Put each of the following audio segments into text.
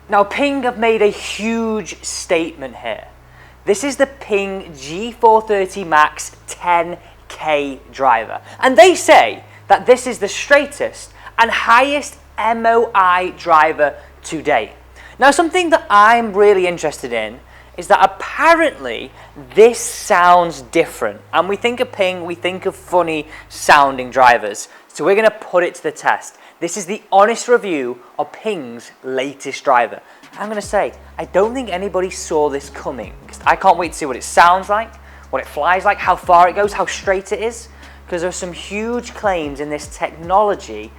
Now Ping have made a huge statement here. This is the Ping G430 Max 10K driver. And they say that this is the straightest and highest MOI driver to date. Now something that I'm really interested in is that apparently this sounds different. And we think of Ping, we think of funny sounding drivers. So we're gonna put it to the test. This is the honest review of Ping's latest driver. I'm gonna say, I don't think anybody saw this coming. I can't wait to see what it sounds like, what it flies like, how far it goes, how straight it is, because there are some huge claims in this technology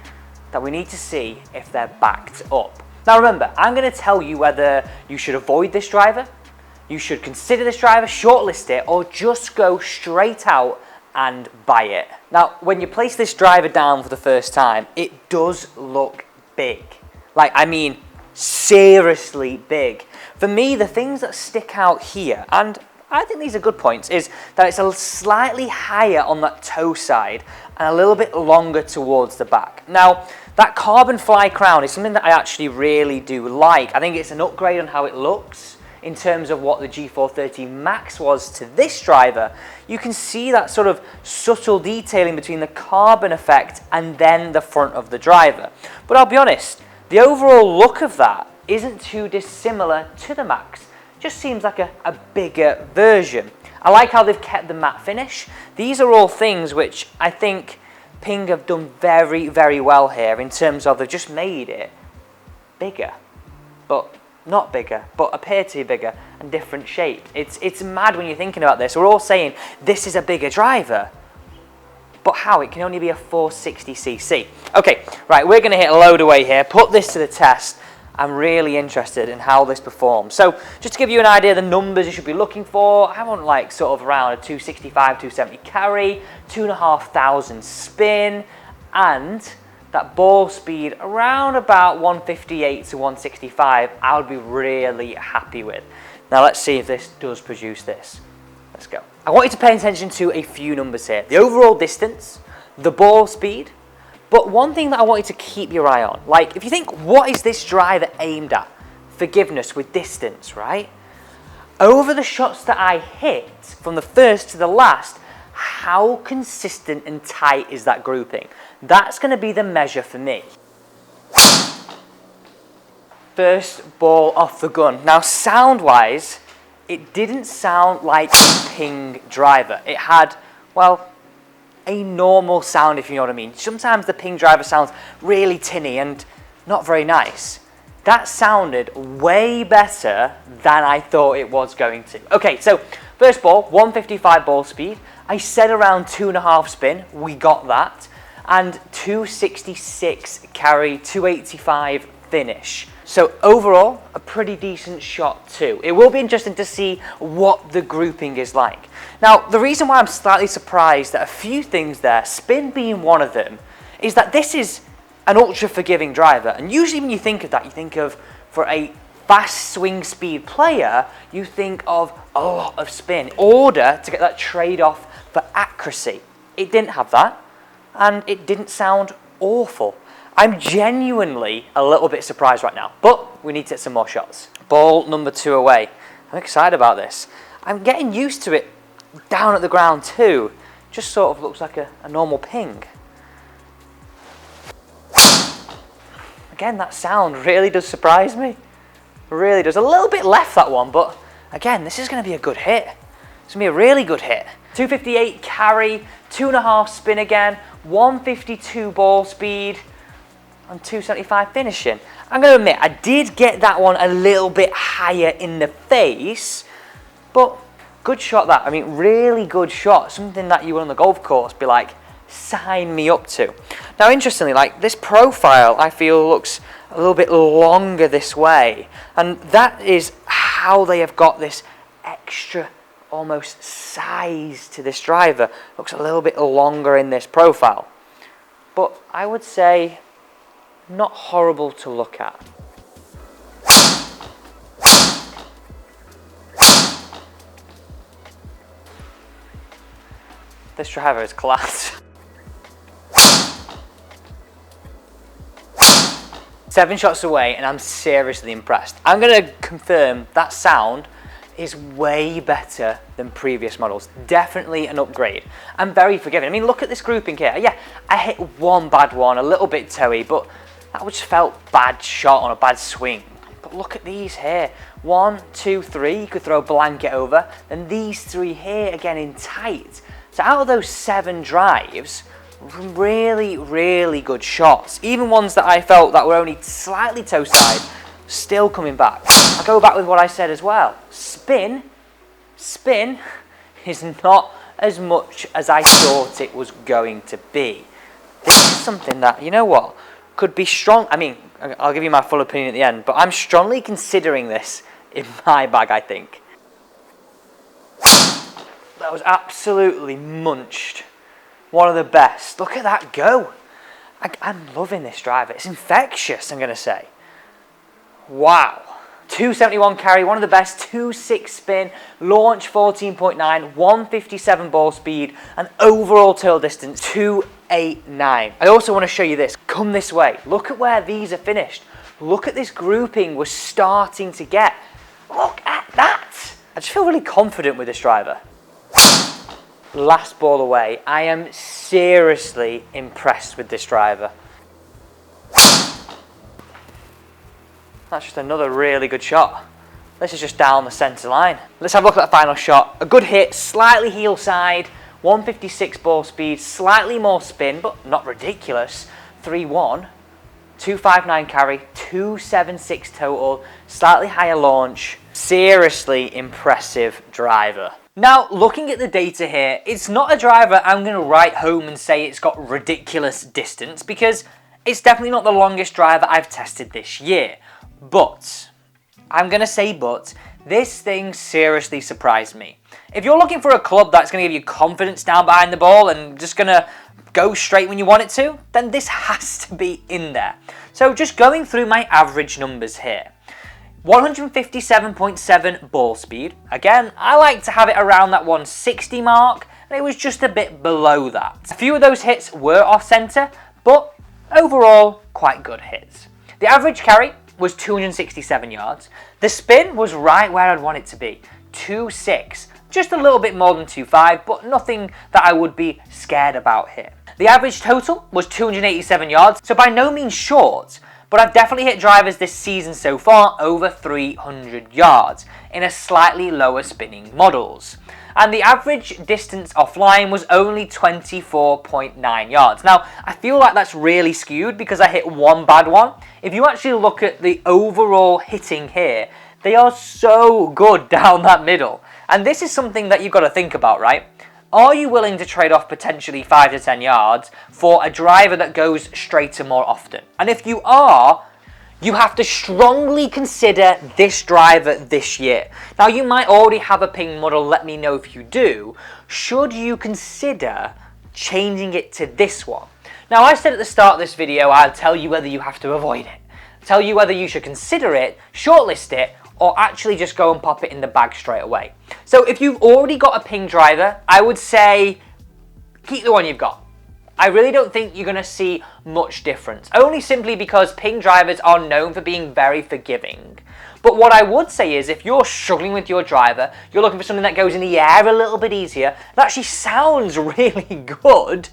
that we need to see if they're backed up. Now remember, I'm gonna tell you whether you should avoid this driver, you should consider this driver, shortlist it, or just go straight out and buy it. Now, when you place this driver down for the first time, it does look big. Like, I mean, seriously big. For me, the things that stick out here, and I think these are good points, is that it's a slightly higher on that toe side and a little bit longer towards the back. Now, that carbon fly crown is something that I actually really do like. I think it's an upgrade on how it looks in terms of what the G430 Max was to this driver. You can see that sort of subtle detailing between the carbon effect and then the front of the driver. But I'll be honest, the overall look of that isn't too dissimilar to the Max. Just seems like a bigger version. I like how they've kept the matte finish. These are all things which I think Ping have done very, very well here in terms of they've just made it bigger, but not bigger, but appear to be bigger and different shape. It's mad when you're thinking about this. We're all saying this is a bigger driver, but how? It can only be a 460cc. Okay, right, we're going to hit a load away here, put this to the test. I'm really interested in how this performs. So just to give you an idea of the numbers you should be looking for, I want like sort of around a 265, 270 carry, 2,500 spin, and that ball speed around about 158 to 165, I would be really happy with. Now let's see if this does produce this. Let's go. I want you to pay attention to a few numbers here. The overall distance, the ball speed, but one thing that I want you to keep your eye on, like if you think, what is this driver aimed at? Forgiveness with distance, right? Over the shots that I hit, from the first to the last, how consistent and tight is that grouping? That's going to be the measure for me. First ball off the gun. Now sound-wise, it didn't sound like a Ping driver. It had, well, a normal sound, if you know what I mean. Sometimes the Ping driver sounds really tinny and not very nice. That sounded way better than I thought it was going to. Okay, so first ball, 155 ball speed. I said around 2.5 spin, we got that. And 266 carry, 285 finish. So overall, a pretty decent shot too. It will be interesting to see what the grouping is like. Now, the reason why I'm slightly surprised at a few things there, spin being one of them, is that this is an ultra forgiving driver. And usually when you think of that, you think of, for a fast swing speed player, you think of a lot of spin in order to get that trade-off for accuracy. It didn't have that, and it didn't sound awful. I'm genuinely a little bit surprised right now, but we need to hit some more shots. Ball number 2 away. I'm excited about this. I'm getting used to it down at the ground too. Just sort of looks like a normal Ping. Again, that sound really does surprise me. Really does. A little bit left, that one, but again, this is going to be a good hit. It's going to be a really good hit. 258 carry, 2.5 spin again, 152 ball speed, and 275 finishing. I'm going to admit, I did get that one a little bit higher in the face, but good shot that. I mean, really good shot. Something that you would on the golf course be like, sign me up to. Now, interestingly, like this profile, I feel looks a little bit longer this way, and that is how they have got this extra almost size to this driver. Looks a little bit longer in this profile, but I would say not horrible to look at. This driver is class. 7 shots away and I'm seriously impressed. I'm going to confirm that sound is way better than previous models. Definitely an upgrade. I'm very forgiving. I mean, look at this grouping here. Yeah, I hit one bad one, a little bit toey, but that just felt bad shot on a bad swing. But look at these here. 1, 2, 3, you could throw a blanket over. Then these 3 here, again in tight. So out of those 7 drives, really, really good shots. Even ones that I felt that were only slightly toe side, still coming back. I'll go back with what I said as well. Spin is not as much as I thought it was going to be. This is something that, you know what, could be strong. I mean, I'll give you my full opinion at the end, but I'm strongly considering this in my bag, I think. That was absolutely munched. One of the best. Look at that go. I'm loving this driver. It's infectious, I'm going to say. Wow. 271 carry, one of the best, 2.6 spin, launch 14.9, 157 ball speed, and overall tail distance 289. I also want to show you this. Come this way. Look at where these are finished. Look at this grouping we're starting to get. Look at that. I just feel really confident with this driver. Last ball away. I am seriously impressed with this driver. That's just another really good shot. This is just down the centre line. Let's have a look at that final shot. A good hit, slightly heel side, 156 ball speed, slightly more spin, but not ridiculous. 3-1, 259 carry, 276 total, slightly higher launch. Seriously impressive driver. Now, looking at the data here, it's not a driver I'm going to write home and say it's got ridiculous distance, because it's definitely not the longest driver I've tested this year. But, I'm going to say but, this thing seriously surprised me. If you're looking for a club that's going to give you confidence down behind the ball and just going to go straight when you want it to, then this has to be in there. So just going through my average numbers here. 157.7 ball speed. Again, I like to have it around that 160 mark, and it was just a bit below that. A few of those hits were off centre, but overall, quite good hits. The average carry was 267 yards. The spin was right where I'd want it to be, 2.6. Just a little bit more than 2.5, but nothing that I would be scared about here. The average total was 287 yards, so by no means short, but I've definitely hit drivers this season so far over 300 yards in a slightly lower spinning models. And the average distance offline was only 24.9 yards. Now, I feel like that's really skewed because I hit one bad one. If you actually look at the overall hitting here, they are so good down that middle. And this is something that you've got to think about, right? Are you willing to trade off potentially 5 to 10 yards for a driver that goes straighter more often? And if you are, you have to strongly consider this driver this year. Now, you might already have a ping model, let me know if you do. Should you consider changing it to this one? Now, I said at the start of this video, I'll tell you whether you have to avoid it. Tell you whether you should consider it, shortlist it, or actually just go and pop it in the bag straight away. So if you've already got a ping driver, I would say keep the one you've got. I really don't think you're going to see much difference, only simply because ping drivers are known for being very forgiving. But what I would say is if you're struggling with your driver, you're looking for something that goes in the air a little bit easier, that actually sounds really good,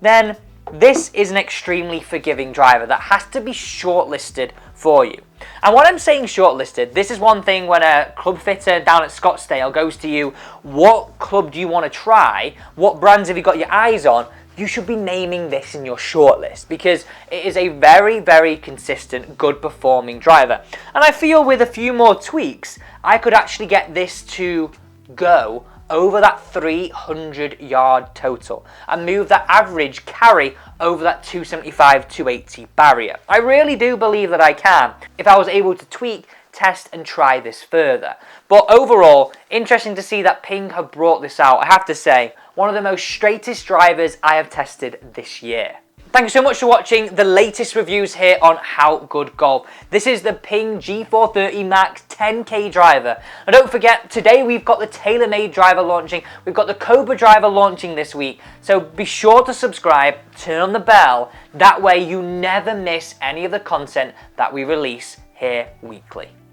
then this is an extremely forgiving driver that has to be shortlisted for you. And when I'm saying shortlisted, this is one thing when a club fitter down at Scottsdale goes to you, what club do you want to try? What brands have you got your eyes on? You should be naming this in your shortlist because it is a very, very consistent, good performing driver. And I feel with a few more tweaks, I could actually get this to go over that 300 yard total and move that average carry over that 275, 280 barrier. I really do believe that I can if I was able to tweak, test and try this further. But overall, interesting to see that Ping have brought this out. I have to say, one of the most straightest drivers I have tested this year. Thank you so much for watching the latest reviews here on How Good Golf. This is the Ping G430 Max 10K driver. And don't forget, today we've got the TaylorMade driver launching. We've got the Cobra driver launching this week. So be sure to subscribe, turn on the bell. That way you never miss any of the content that we release here weekly.